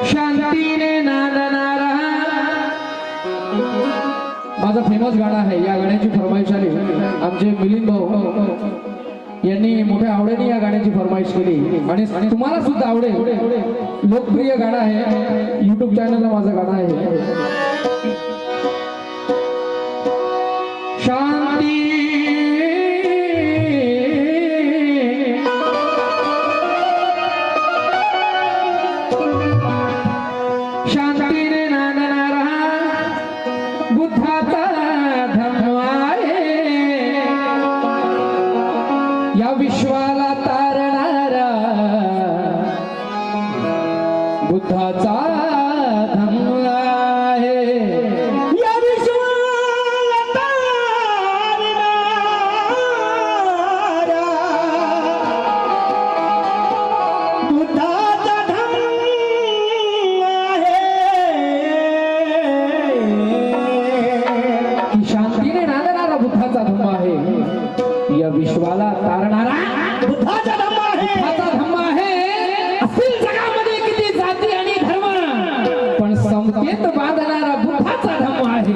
शांतीने नांदणारा माझा फेमस गाणं आहे। या गाण्याची फरमाईश आली आमचे मिलिंद भाऊ यांनी मोठ्या आवडीने या गाण्याची फरमाईश केली आणि तुम्हाला सुद्धा आवडेल। लोकप्रिय गाणं आहे, YouTube चॅनलला माझं गाणं आहे। शांती शांतीने नांदणारा बुद्धाचा धम्म आहे, या विश्वाला तारणारा बुद्धाचा धम्म आहे, या विश्वाला तारणारा बुद्धाचा धम्म शांतीने नांदणारा बुद्धाचा धम्म आहे, या विश्वाला तारणारा बुद्धाचा धम्म आहे, बुद्धाचा धम्म आहे। असेल जगामध्ये किती जाती आणि धर्म, पण समतेत बांधणारा बुद्धाचा धम्म आहे।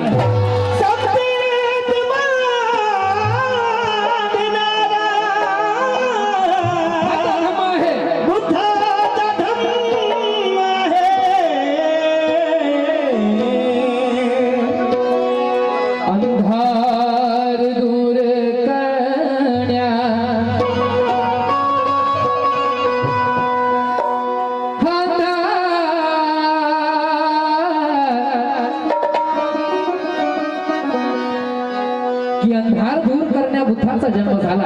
की अंधार दूर करण्या बुद्धाचा जन्म झाला,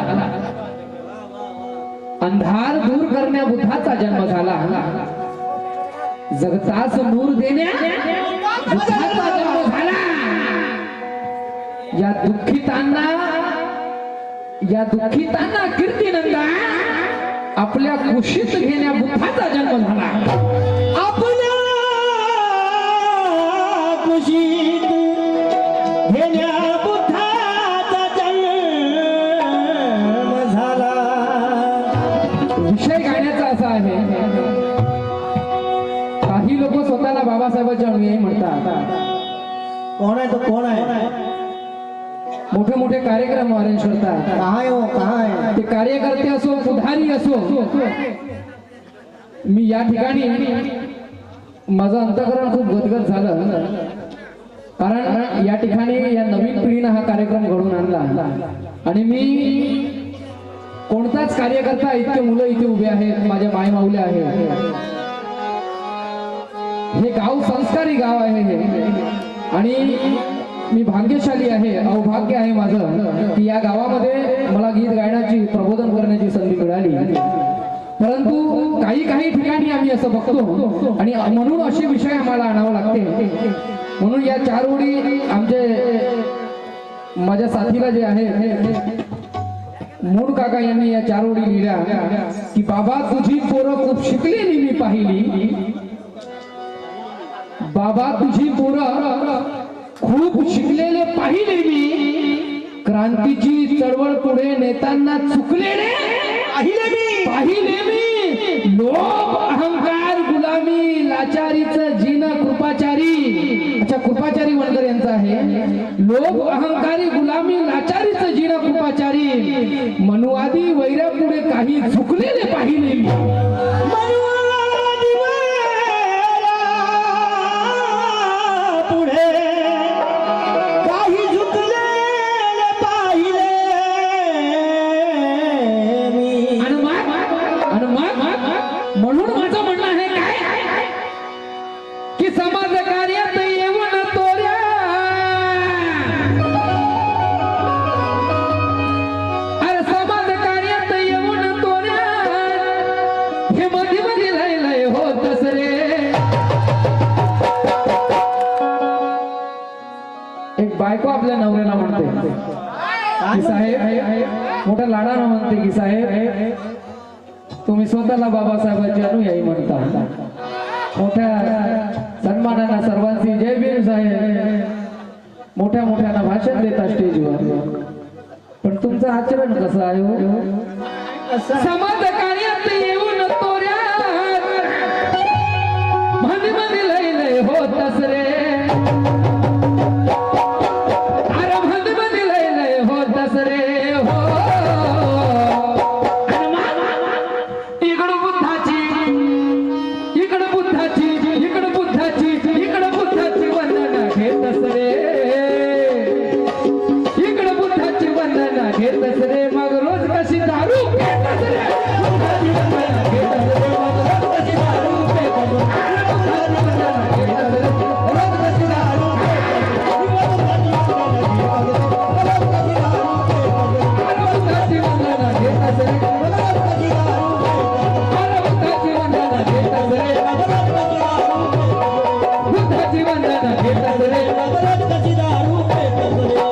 अंधार दूर करण्या बुद्धाचा जन्म झाला, जगतास नूर देण्या बुद्धाचा जन्म झाला। या दुःखितांना कीर्तिनंदा आपल्या कुशीत घेण्या बुद्धाचा जन्म झाला, आपल्या कुशीत घेण्या विषय गाण्याचा असा आहे। काही लोक स्वतःला बाबासाहेबांचे अनुयायी म्हणतात। कोण आहे तो? कोण आहे? मोठे मोठे कार्यक्रम अरेंज करतात। काय हो काय? ते कार्यकर्ते असो, पुढारी असो, मी या ठिकाणी माझं अंतःकरण खूप गदगद झालं, कारण या ठिकाणी या नवीन पिढीनं हा कार्यक्रम घडवून आणला आणि मी कोणताच कार्यकर्ता, इतके मुलं इथे उभे आहेत, माझ्या माय माऊल्या आहेत। हे गाव संस्कारी गाव आहे आणि मी भाग्यशाली आहे, अवभाग्य आहे माझं की या गावामध्ये मला गीत गायनाची, प्रबोधन करण्याची संधी मिळाली। परंतु काही ठिकाणी आम्ही असं बघतो आणि म्हणून असे विषय आम्हाला आणावं लागते। म्हणून या चार ओळी आमचे माझ्या साथीला जे आहे मूळ काका यांनी या चार ओळी लिहिल्या की बाबा तुझी पोरं खूप शिकलेली मी पाहिली, बाबा तुझी पोरं खूप शिकलेले पाहिले मी, क्रांतीची चळवळ पुढे नेताना चुकलेले पाहिले मी, लोभ अहंकार गुलामी लाचारीचं जीना कृपाचारी, अच्छा कृपाचारी वणकर यांचा आहे, लोभ अहंकारी गुलामी लाचारीचं जीना कृपाचारी, मनुवादी वैऱ्या पुढे काही झुकलेले पाहिले मी, म्हणून माझं म्हणणं आहे काय की समाज कार्यात येऊन तोऱ्या, अरे समाज म्हणते की साहेब मोठ्या लाडानं म्हणते की साहेब तुम्ही स्वतःला बाबासाहेबांची अनुयायी म्हणता. मोठ्या सन्मानानं सर्वांची जय भीम साहेब मोठ्या मोठ्यानं भाषण देता स्टेजवर. पण तुमचं आचरण कसं आहे हो? समाज कार्यात येऊन तोऱ्यात मध्ये मध्ये लय लय होतस रे. अरे मध्ये मध्ये लय लय होतस रे हो. इकडं बुद्धाची इकडं बुद्धाची इकडं बुद्धाची इकडं बुद्धाची वंदना घेतस रे. इकडं बुद्धाची वंदना घेतस रे मग रोज कशी दारू पेतस रे. बुद्धाची वंदना घेतस रे मग रोज कशी दारू पेतस रे. बुद्धाची वंदना घेतस रे रोज कशी दारू पेतस रे. बुद्धाची वंदना घेतस रे बुद्धाची वंदना घेतस रे बुद्धाची वंदना घेतस रे.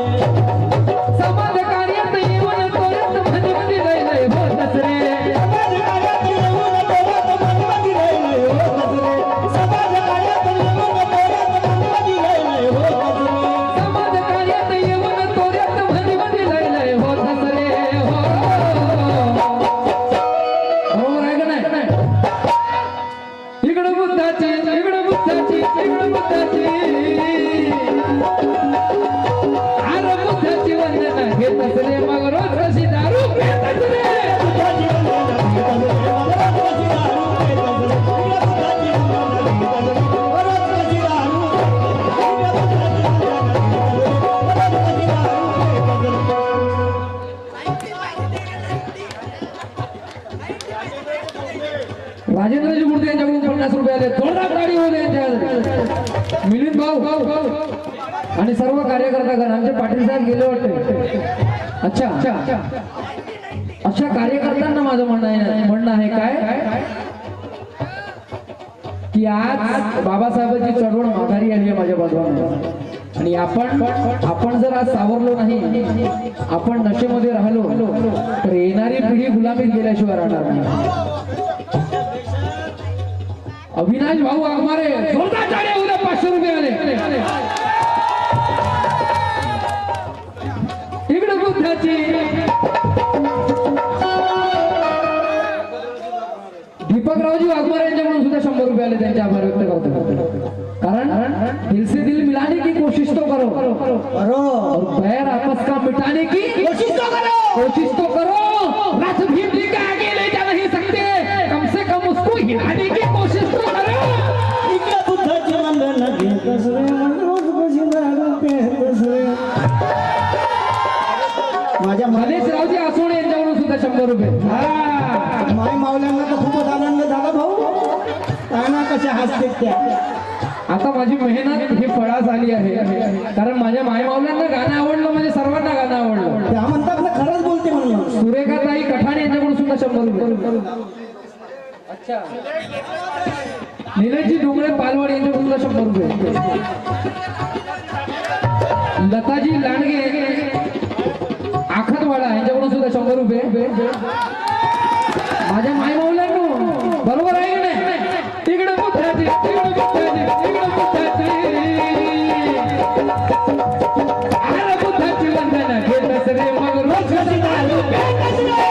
समाज कार्यात येऊन तोऱ्यात मध्ये मध्ये लय लय होतस रे. समाज कार्यात येऊन तोऱ्यात मध्ये मध्ये लय लय होतस रे हो. बरोबर आहे का नाही? इकडं बुद्धाची इकडं बुद्धाची इकडं बुद्धाची अरे बुद्धाची वंदना घेतस रे मग रोज कशी दारू पेतस रे. राजेंद्रजी मूर्ती यांच्याकडून 50 रुपये आले. जोरदार ताळी होऊ दे यांच्या. मिलिंद भाऊ आणि सर्व कार्यकर्तागण आमचे पाटील साहेब गेले वाटते. अच्छा अशा कार्यकर्त्यांना माझं म्हणणं आहे काय की आज बाबासाहेबांची चळवळ माघारी आली आहे माझ्या बाजूने. आणि आपण जर आज सावरलो नाही आपण नशेमध्ये राहिलो तर येणारी पिढी गुलामीत गेल्याशिवाय राहणार नाही. अविनाश भाऊ आगमारे जोरदार टाळ्या होऊ द्या. 500 रुपये आले. इकडे बुद्धाची दीपकरावजी वाघमारे यांच्याकडून सुद्धा 100 रुपये आले. त्यांचे आभार व्यक्त करतो. कारण दिल से दिल मिलाने की कोशिश तो करो और बैर आपस का मिटाने की कोशिश तो करो. रथ भी के आगे ले जा नहीं सकते कम से कम उसको हिलाने की कोशिश तो करो. बुद्धाची वंदना घेतस रे मग रोज कशी दारू पेतस रे. माझ्या गणेशरावजी आसोडे यांच्याकडून सुद्धा 100 रुपये. माय मावल्यांना तर खूपच आनंद झाला भाऊ. काना कशा हसते त्या. आता माझी मेहनत ही फळास आली आहे. कारण माझ्या मायमावल्यांना गाणं आवडलं म्हणजे सर्वांना गाणं आवडलं. त्या म्हणतात ना खरंच बोलते म्हणून. सुरेखाताई कठाणे यांच्याकडून सुद्धा 100 रुपये. अच्छा निलेशजी डोंगरे पालवाड यांच्याकडून सुद्धा 100 रुपये. लताजी लांडगे आखतवाडा यांच्याकडून सुद्धा 100 रुपये. माझ्या मायमावल्यांनो बरोबर आहे की नाही? तिकडे बुद्धाची तिकडे बुद्धाची तिकडे बुद्धाची अरे बुद्धाची वंदना घेतस रे मग रोज कशी दारू पेतस रे.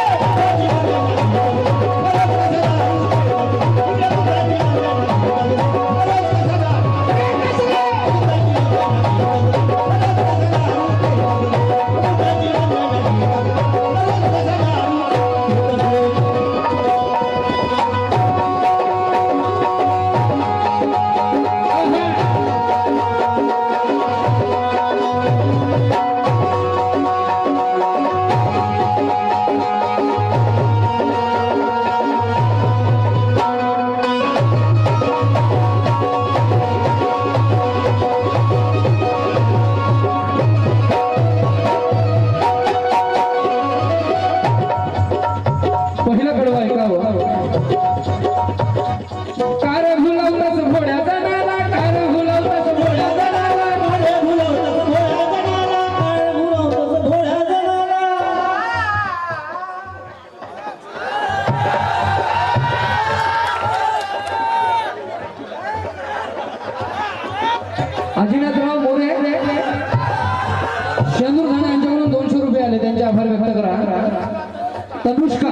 तनुष्का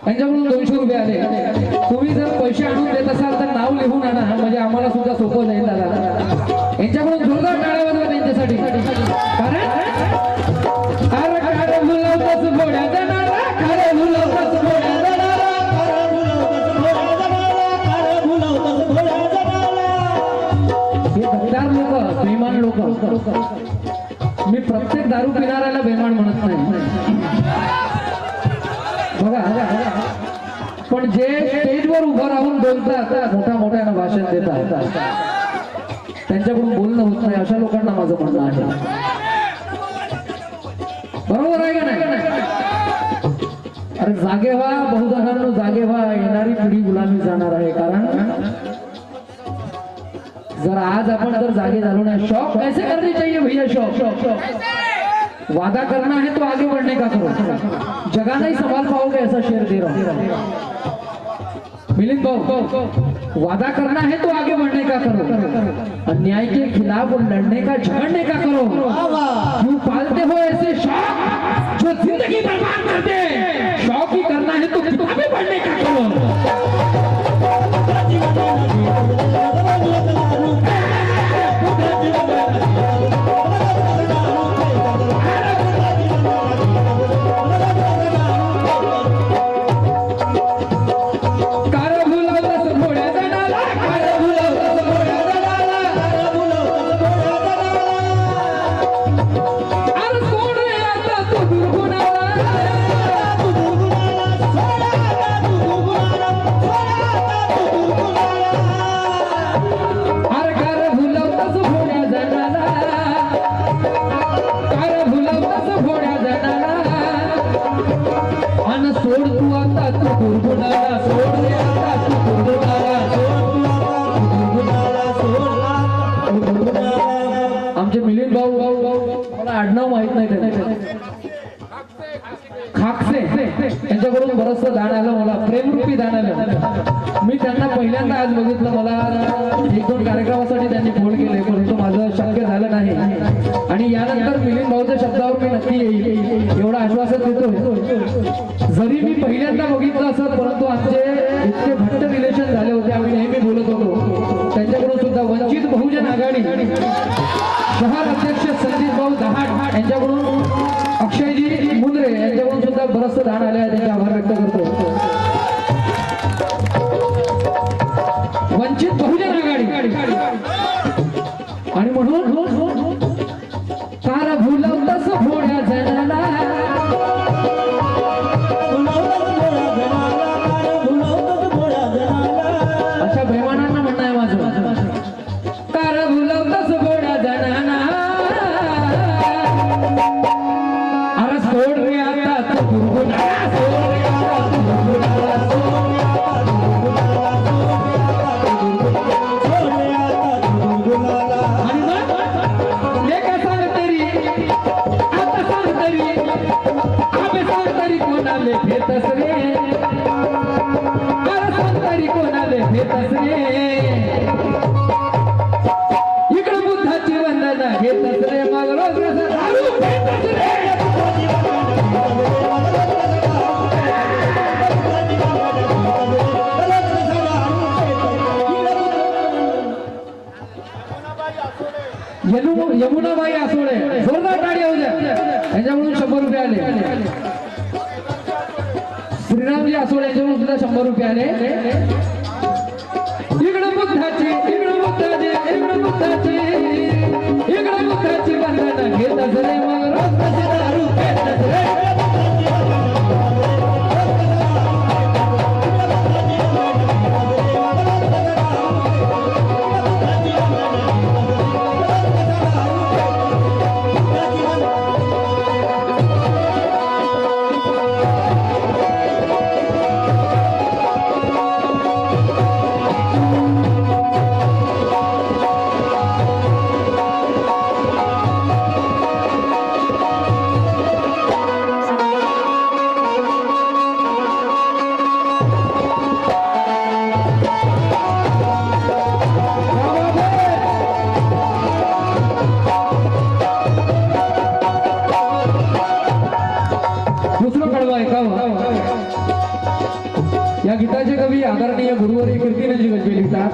यांच्याकडून 200 रुपये आले. तुम्ही जर पैसे आणून देत असाल तर नाव लिहून आणा, म्हणजे आम्हाला सुद्धा सोपं जाईल दादा. यांच्याकडून जोरदार टाळ्या वाजवा त्यांच्यासाठी. कारण अरे मुलावतच घोड्या जनाला, खरे मुलावतच घोड्या जनाला, हे दमदार लोक, बेईमान लोक. मी प्रत्येक दारू पिणाऱ्याला बेईमान म्हणत नाही बघा, पण जे स्टेजवर उभं राहून बोलतात, मोठ्यानं भाषण देतात, त्यांच्याकडून बोलणं होत नाही, अशा लोकांना माझं म्हणणं आहे. बरोबर आहे का नाही? अरे जागे व्हा बहुजनांनो, जागे व्हा. येणारी पिढी गुलामी जाणार आहे. कारण जर आज आपण जर जागे झालो नाही, शौक कैसे करनी चाहिए भैया, शौक वादा करना है तो आगे बढ़ने का करो, जगह नहीं संभाल पाओगे ऐसा शेर दे रहा हूं. मिलिंद भाऊ, वादा करना है तो आगे बढ़ने का करो, अन्याय के खिलाफ लड़ने का, झगड़ने का करो. क्यों पालते हो ऐसे शौक जो जिंदगी बर्बाद करते हैं? शौक ही करना है तो किताबें पढ़ने का करो. आमचे मिलिंद भाऊ, मला आडनाव माहित नाही त्याचं, खाकसे, त्यांच्याकडून बरचसं दान आलं मला, प्रेमरूपी दान आलं. मी त्यांना पहिल्यांदा आज बघितलं. मला 1-2 कार्यक्रमासाठी त्यांनी फोन केले, परंतु माझं शक्य झालं नाही. आणि यानंतर मिलिंद भाऊच्या शब्दावर मी नक्की येईल एवढं आश्वासन देतो. जरी मी पहिल्यांदा बघितलं असत, परंतु आमचे इतके घट्ट रिलेशन झाले होते, आम्ही नेहमी बोलत होतो. त्यांच्याकडून सुद्धा वंचित बहुजन आघाडी शहर अध्यक्ष संदीप भाऊ दहाड यांच्याकडून, अक्षयजी मुंद्रे यांच्याकडून सुद्धा बरचसं दान आले आहे, त्यांचे आभार व्यक्त करतो. वंचित बहुजन आघाडी. आणि म्हणून कार भुलवतस भोळ्या जनाला, अशा बेमानांना म्हणणं आहे माझं. कार भुलवतस भोळ्या जनाला, अरे सोड रे आता तू गुरगुना, सोड रे आता तू गुरगुना, सोड रे आता तू गुरगुना, सोड रे आता तू गुरगुना. आणि मग लेका सांग तरी, आता सांग तरी, आबे सांग तरी कोणाले भेटस रे, अरे सांग तरी कोणाले भेटस रे. इकडं बुद्धाची वंदना घेतस रे, मग रोज कसं दारू भेटस रे. यमुनाबाई आसोळे, जोरदार टाळी होऊ द्या. यांच्याकडून 100 रुपये आले. श्रीरामजी आसोळे यांच्याकडून सुद्धा 100 रुपये आले. इकडं बुद्धाची, इकडं बुद्धाची, इकडं बुद्धाची, इकडं बुद्धाची बंधनं घेत असले, मग रोज कसे दारू पेत असले. ऐकावं. या गीताचे कवी आदरणीय गुरुवारी कीर्तिनजी गजबे लिहितात.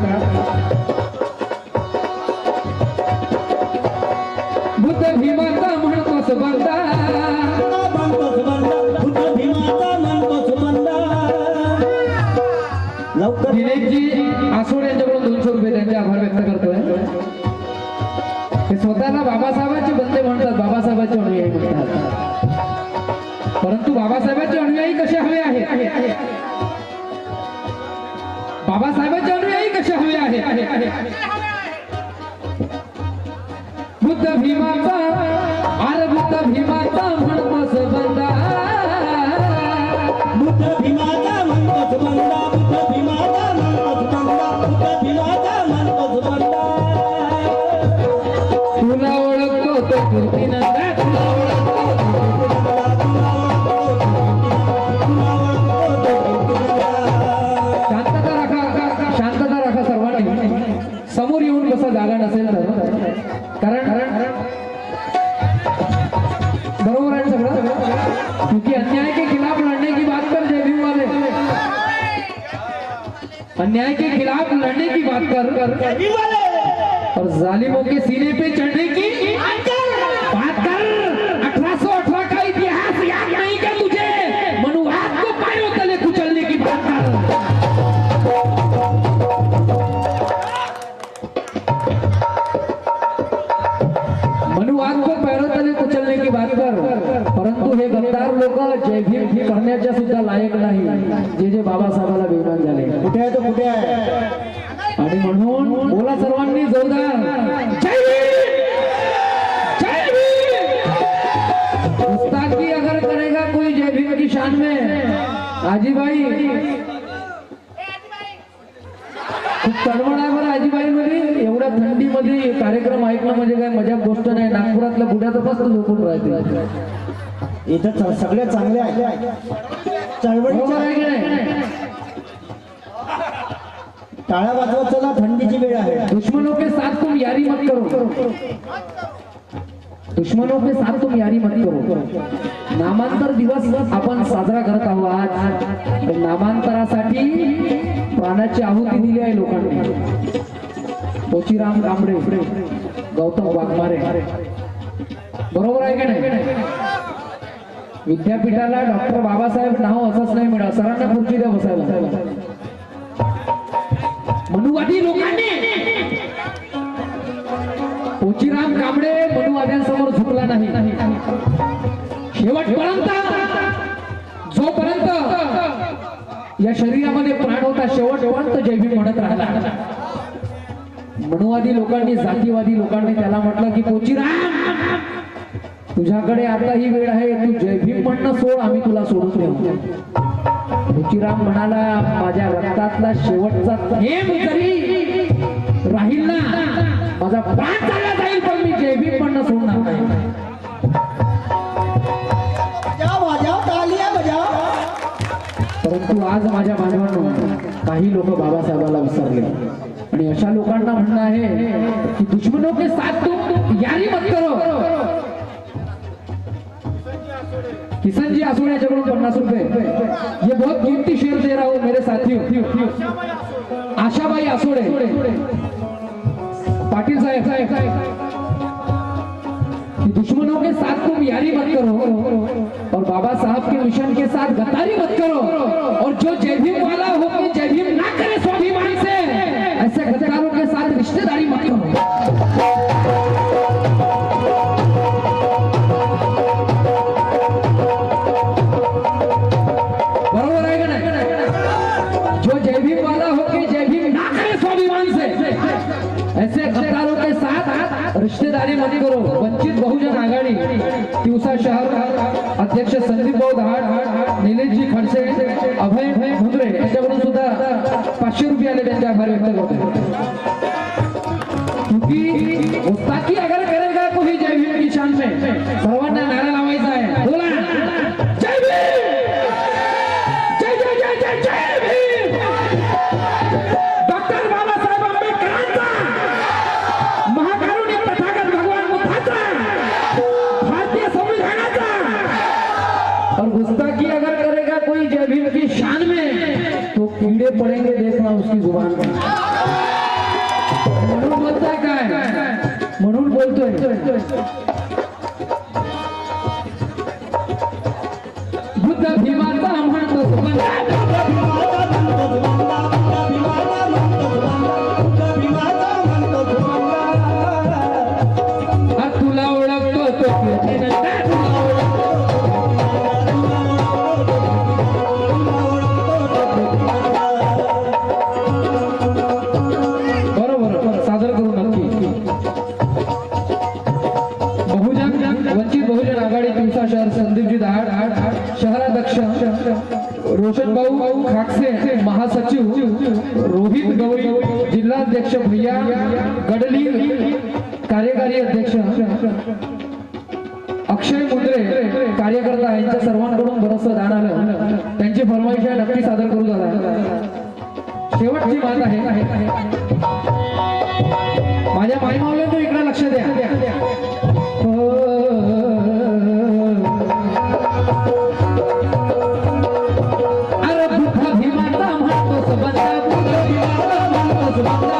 बुद्ध भीमाचा म्हणतोस बंदा, बुद्ध भीमाचा म्हणतोस बंदा. लवकर दिनेशजी आसोड यांच्याकडून 200 रुपये त्यांचे आभार व्यक्त करतोय. ते स्वतःला बाबासाहेबांचे बंदे म्हणतात, बाबासाहेबांचे अनुयायी म्हणतात. परंतु बाबासाहेबांचे अनुयायी कसे हवे आहेत, बाबासाहेबांचे अनुयायी कसे हवे आहेत. बुद्ध भीमाचा, अरे बुद्ध भीमाचा म्हणतोस बंदा, बुद्ध भीमाचा म्हणतोस बंदा, बुद्ध भीमाचा म्हणतोस बंदा, बुद्ध भीमाचा म्हणतोस बंदा. तुला ओळखतो तो कीर्तिनंदा, तुला ओळखतो शांतता राखा, शांतता राखा सर्वांनी. समोर येऊन बसा जागा नसेल तर. कारण बरोबर आहे सगळं. क्योंकि अन्याय के खिलाफ लड़ने की बात कर जय भीम वाले, अन्याय के खिलाफ लड़ने की बात कर और जालिमों के सीने पे चढ़ने की बात कर. 1818 का इतिहास याद नहीं क्या तुझे, मनुवाद को पायों तले कुचलने की बात कर. मनुवाद को पैरों तले कुचलने की बात कर. परंतु हे गद्दार लोक जय भीम करण्याच्या सुद्धा लायक नाही, जे बाबासाहेबाला बेईमान झाले. कुठे आहे तो, कुठे आहे. आणि म्हणून बोला सर्वांनी जोरदार जय भीम, जय भीम. गुस्ताखी अगर करेगा कोई जय भीम की शान में, आजीबाई खूप तडमड आहे बरं आजीबाई मध्ये. एवढ्या थंडीमध्ये कार्यक्रम ऐकणं म्हणजे काय मजाक गोष्ट नाही. नागपुरातल्या बुड्याचं फक्त झोपून राहते. इथं सगळे चांगले आहे. बरोबर आहे की नाही. टाळ्या वाजवत चला, थंडीची वेळ आहे. दुश्मनों के साथ तुम यारी मत करो, दुश्मनों के साथ तुम यारी मत करो. नामांतर दिवस आपण साजरा करत आहोत आज. नामांतरासाठी प्राणाची आहुती दिली आहे लोकांनी. पोचीराम कांबळे, गौतम वाघमारे, बरोबर आहे की नाही. विद्यापीठाला डॉक्टर बाबासाहेब नाव असंच नाही मिळालं. सरांना खुर्ची द्या बसायला. मनुवादी लोकांनी, पोचीराम कांबळे मनुवाद्यांसमोर झुकला नाही. शेवटपर्यंत, जोपर्यंत या शरीरामध्ये प्राण होता, शेवटपर्यंत जय भीम म्हणत राहिला. मनुवादी लोकांनी, जातीवादी लोकांनी त्याला म्हटलं की पोचीराम, तुझ्याकडे आता ही वेळ आहे, तू जय भीम म्हणणं सोड, आम्ही तुला सोडून देऊ. पोचीराम म्हणाला, माझ्या रक्तातला शेवटचा थेंब जरी राहील ना, माझा प्राण चालला जाईल, पण मी जय भीम म्हणणं सोडणार नाही. परंतु आज माझ्या बांधवांनो, काही लोक बाबासाहेबाला विसरले. आणि अशा लोकांना म्हणणं आहे की दुश्मनों के साथ तुम यारी मत करो. किशन जी आसोड़े याच्याकडून 50 रुपये. ये बहुत कीमती शेर दे रहा हूं मेरे साथियों. आशाबाई आसोड़े, पाटिल साहेब, दुश्मनों के साथ तुम यारी मत करो और बाबा साहब के मिशन के साथ गद्दारी मत करो. और जो जय भीम वाला हो के जय भीम ना करे स्वाभिमान से, ऐसे गद्दारों के साथ रिश्तेदारी मत करो. बरोबर आहे का नाही. जो जय भीम वाला हो के जय भीम ना करे स्वाभिमान से, ऐसे गद्दारों के साथ रिश्तेदारी मत करो. वंचित बहुजन आघाडी तिवसा शहर अध्यक्ष संदीप भाऊ दहाड, निलेशजी खडसे, अभय भुंद्रे यांच्याकडून सुद्धा 500 रुपये आले, त्यांचे आभार व्यक्त करतो. क्योंकि गुस्ताखी अगर करेगा कोई जय भीम की शान में, सर्वांना नारा लावायचा आहे. बोला जय भीम, जय जय जय जय जय भीम. डॉक्टर बाबासाहेब आंबेडकरांचा, महाकारुणिक तथागत भगवान बुद्धाचा, भारतीय संविधानाचा. और गुस्ताखी अगर कीड़े पड़ेंगे देखना उसकी जुबान पर. म्हणून बोलतोय काय, म्हणून बोलतोय बुद्ध भीमाचा म्हणतो सुबंध. तुला ओळखतो तो बरोबर सादर करू नक्की. वंचित बहुजन आघाडी तिवसा शहर संदीपजी दहाड शहराध्यक्ष रोशन भाऊ खाकसे महासचिव रोहित गवळी जिल्हाध्यक्ष भैया गडली कार्यकारी अध्यक्ष अक्षय मुंद्रे कार्यकर्ता यांच्या सर्वांकडून बरंचसं दान आलं. त्यांची फरमाईश आहे नक्की सादर करू दादा. शेवटची बात आहे माझ्या मायमावल्या तर इकडे लक्ष द्या. अरे बुद्ध भीमाचा म्हणतो सुबंध, बुद्ध भीमाचा म्हणतो सुबंध.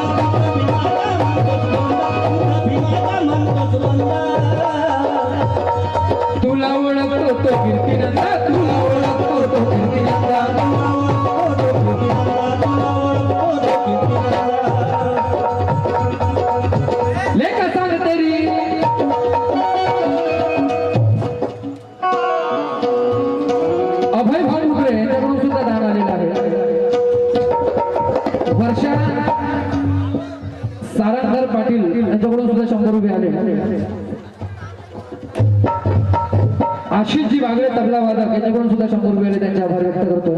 तुला ओळखतो तो कीर्तिनंदा, तुला ओळखतो तो कीर्तिनंदा. लेख सांग तरी अभय भाऊ उगरे यांच्याकडून सुद्धा दान आलेलं आहे. वर्षा सारंगधर पाटील यांच्याकडून सुद्धा 100 रुपये आले. आशिषजी बागडे तबला वादक यांच्याकडून सुद्धा 100 रुपये आले. त्यांचे आभार व्यक्त करतो.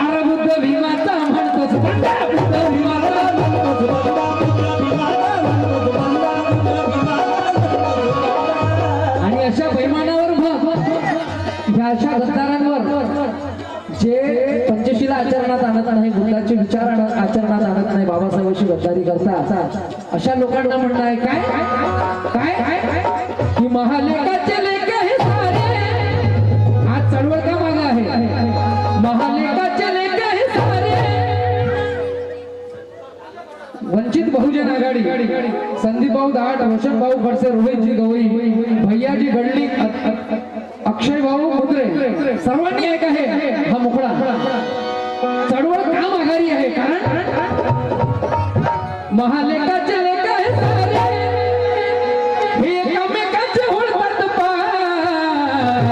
अरे बुद्ध भीमाचा म्हणतो सुबंध, बुद्ध भीमाचा म्हणतो सुबंध. आणि अशा बैमानावर ह्या अशा गद्दारांवर जे पंचशीला आचरणात आणत नाही, बुद्धाचे विचार आचरणात आणत नाही, बाबासाहेबांची गद्दारी करतात अशा लोकांना म्हणणं आहे काय काय की महालेखाचे लेख हे सारे. आज चळवळ का मागं आहे. महालेखाचे लेख हे सारे. वंचित बहुजन आघाडी संदीप भाऊ दाट, रोशन भाऊ खडसे, रोहितजी गवई, भैयाजी गडली, अक्षय भाऊ मुद्रे सर्वांनी एक आहे हा मुखडा. चळवळ का माघारी आहे कारण महालेखाचे लेख हे सारे हे एकमेकांचे होळतात पार.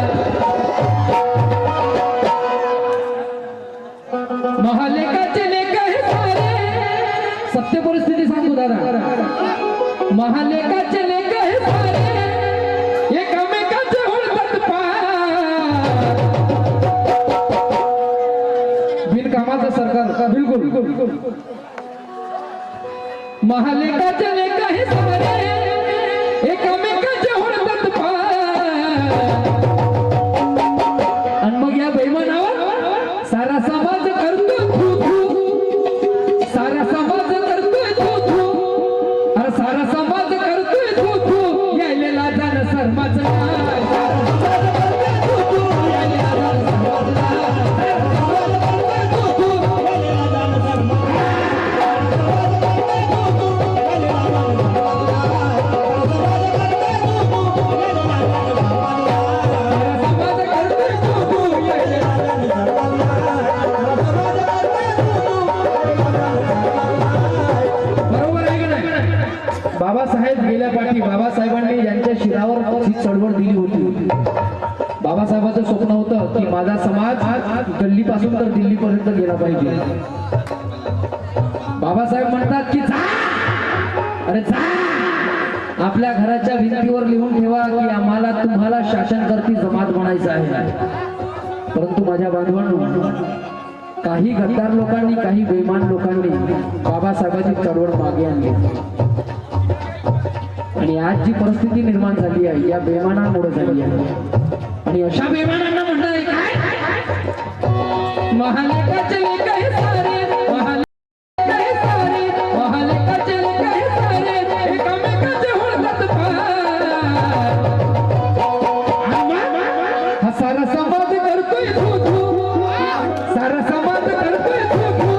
महालेखाचे लेख हे सारे. सत्य परिस्थिती सांगू दादा. महालेखाचे लेख हे सारे एकमेकांचे होळतात पार. बिनकामाचं सरकार बिलकुल. महालेखाचे लेख हे सारे एकमेकांचे होळतात पार. आणि मग या बैमानावर सारा समाज करतो थू थू. सारा समाज करतोय थू थू. अरे सारा समाज करतोय थू थू. यायलेला जाण सर्माचं नाय. बाबासाहेब गेल्या पाठी बाबासाहेबांनी यांच्या शिरावर ही चळवळ दिली होती. बाबासाहेबांचं स्वप्न होतं की माझा समाज गल्लीपासून तर दिल्लीपर्यंत गेला पाहिजे. बाबासाहेब म्हणतात की जा, अरे जा, आपल्या घराच्या भिंतीवर लिहून ठेवा की आम्हाला तुम्हाला शासनकर्ती जमात बनायचं आहे. परंतु माझ्या बांधवांनो, काही गद्दार लोकांनी, काही बेईमान लोकांनी बाबासाहेबांची चळवळ मागे आणली. आणि आज जी परिस्थिती निर्माण झाली आहे या बेईमानांमुळे झाली आहे. आणि अशा बेईमानांना म्हणणार आहे काय महालेखाचे लेख हे सारे. महालेख हे सारे. महालेखाचे लेख हे सारे एकमेकांचे होळतात पार. हा सारा समाज करतोय थू थू. सारा समाज करतोय थू थू.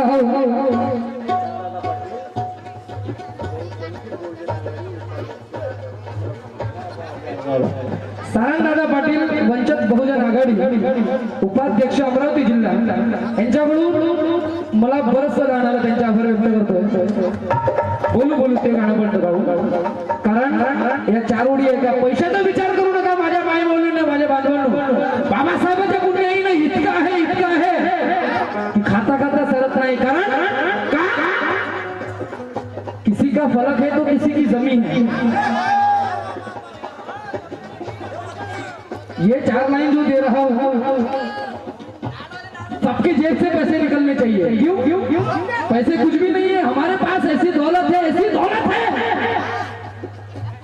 हो सारंगदादा पाटील वंचित बहुजन आघाडी उपाध्यक्ष अमरावती जिल्हा यांच्याकडून मला बरंचसं गाणं त्यांच्या आभार व्यक्त करतो बोलू बोलू ते गाणं म्हणतो भाऊ कारण या चार ओळी आहे का पैशाचा विचार करू नका माझ्या माय बोलून माझ्या बांधवांनो बाबासाहेबांच्या कुठेही नाही इतकं आहे की खाता खाता सरत नाही कारण का किसी का फलक है तो किसी की जमीन है ये चार लाइन जो दे रहा हूं सबके जेब से पैसे निकलने चाहिए क्यों क्यों क्यों पैसे कुछ भी नहीं है हमारे पास ऐसी दौलत है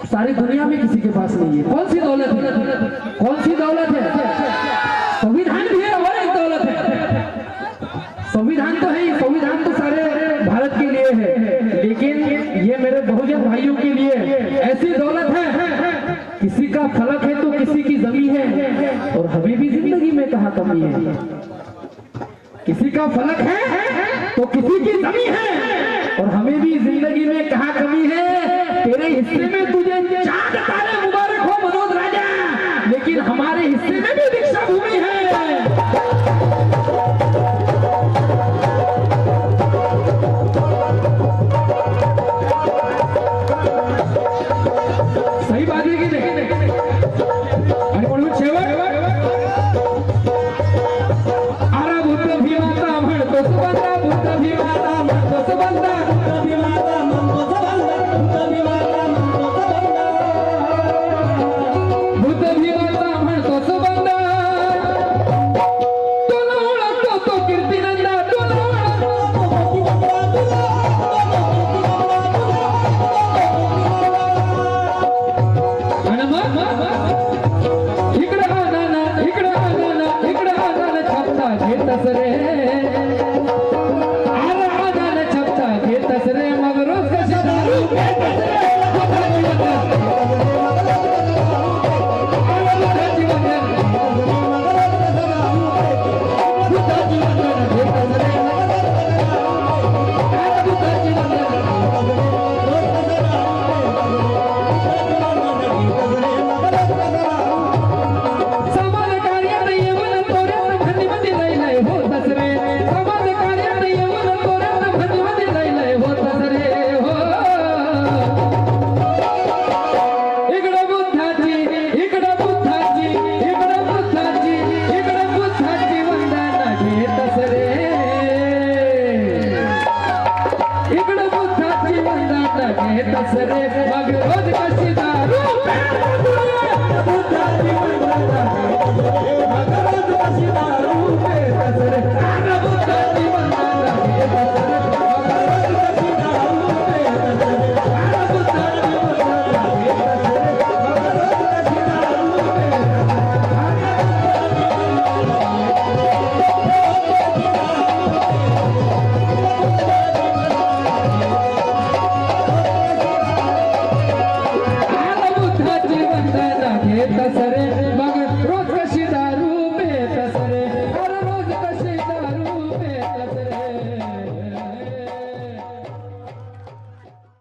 सारी दुनिया में किसी के पास नहीं है कौन सी दौलत है संविधान भी है और एक दौलत है संविधान तो है ही संविधान तो सारे भारत के लिए है लेकिन ये मेरे बहुजन भाइयों के लिए ऐसी दौलत है किसी का फलक है तो किसी की जमी है और हमें भी जिंदगी में कहाँ कमी है किसी का फलक है तो किसी की जमी है और हमें भी जिंदगी में कहाँ कमी है तेरे हिस्से में तुझे चांद तारे मुबारक हो मनोज राजा लेकिन हमारे हिस्से में भी दीक्षा भूमि है सही बात है की नाही आणि म्हणून शेवट आरा बुद्ध भीमाता म्हणतो सुबंधा बुद्ध भीमाता म्हणतो सुबंधा बुद्ध भीमाता म्हणतो सबंध बुद्ध भीमाता म्हणतो सुबंधा तुला ओळखतो तो कीर्तिनंदा तुला ओळखतो आणि मग इकडं आदान छपता घेतस रे आदान छपता घेतस रे मग रोज कशी दारू घेतस रे बुद्धाची वंदन बुद्धाची वंदन घेतस रे बुद्धाची समाज कार्यात येऊन तोरण भंडीमध्ये लय होतच रे समाज कार्यात येऊन तोरण भंडीमध्ये लय होतच रे हो इकडं बुद्धाची इकडं बुद्धाची इकडं बुद्धाची इकडं बुद्धाची वंदन घेतस रे इकडं बुद्धाची वंदन घेतस रे